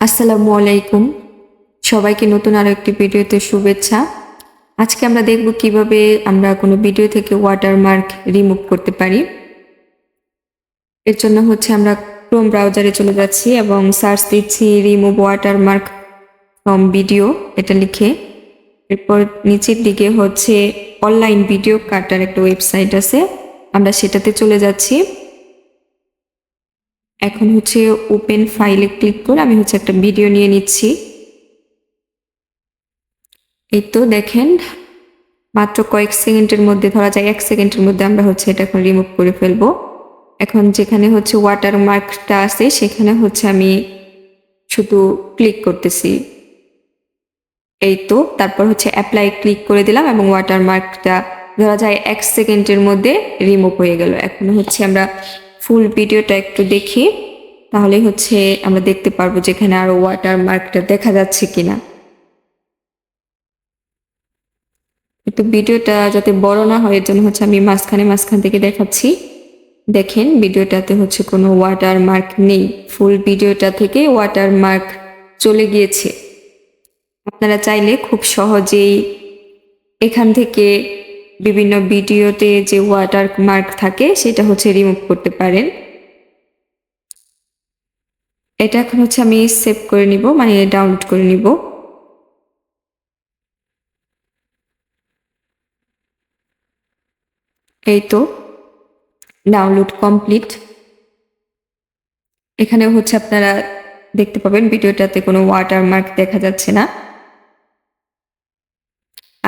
আসসালামু আলাইকুম। সবাইকে নতুন আরো একটি ভিডিওতে শুভেচ্ছা। আজকে আমরা দেখব কিভাবে আমরা কোনো ভিডিও থেকে ওয়াটারমার্ক রিমুভ করতে পারি। এর জন্য আমরা ক্রোম ব্রাউজারে চলে যাচ্ছি এবং সার্চ দিচ্ছি রিমুভ ওয়াটারমার্ক ফ্রম ভিডিও এটা লিখে। এরপর নিচের দিকে অনলাইন ভিডিও কাটার একটা ওয়েবসাইট আছে, আমরা সেটাতে চলে যাচ্ছি। এখন ওপেন ফাইলে ক্লিক করে আমি একটা ভিডিও নিয়ে নিচ্ছি। এই তো দেখেন, মাত্র কয়েক সেকেন্ডের মধ্যে, ধরা যায় 1 সেকেন্ডের মধ্যে আমরা এটা এখন রিমুভ করে ফেলবো। এখন যেখানে ওয়াটারমার্কটা আছে সেখানে আমি শুধু ক্লিক করতেছি। এই তো তারপর অ্যাপ্লাই ক্লিক করে দিলাম এবং ওয়াটারমার্কটা ধরা যায় 1 সেকেন্ডের মধ্যে রিমুভ হয়ে গেল। এখন আমরা ফুল ভিডিওটা একটু দেখি, তাহলে আমরা দেখতে পারবো যেখানে আরো ওয়াটারমার্কটা দেখা যাচ্ছে কিনা। একটু ভিডিওটা যাতে বড় না হয় এর জন্য আমি মাঝখান থেকে দেখাচ্ছি। দেখেন ভিডিওটাতে কোনো ওয়াটারমার্ক নেই, ফুল ভিডিওটা থেকে ওয়াটারমার্ক চলে গিয়েছে। আপনারা চাইলে খুব সহজেই এখান থেকে বিভিন্ন ভিডিওতে যে ওয়াটারমার্ক থাকে সেটা রিমুভ করতে পারেন। এটা এখন আমি সেভ করে নিব, মানে ডাউনলোড করে নিব। এই তো ডাউনলোড কমপ্লিট। এখানে আপনারা দেখতে পাবেন ভিডিওটাতে কোনো ওয়াটারমার্ক দেখা যাচ্ছে না।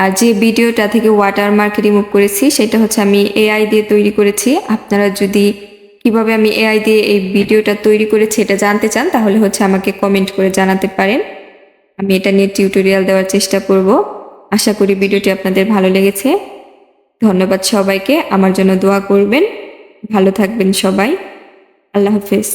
আর যে ভিডিওটা থেকে ওয়াটারমার্ক রিমুভ করেছি সেটা আমি এআই দিয়ে তৈরি করেছি। আপনারা যদি কিভাবে আমি এআই দিয়ে এই ভিডিওটা তৈরি করেছি এটা জানতে চান তাহলে আমাকে কমেন্ট করে জানাতে পারেন। আমি এটা নিয়ে টিউটোরিয়াল দেওয়ার চেষ্টা করব। আশা করি ভিডিওটি আপনাদের ভালো লেগেছে। ধন্যবাদ সবাইকে, আমার জন্য দোয়া করবেন। ভালো থাকবেন সবাই। আল্লাহ হাফেজ।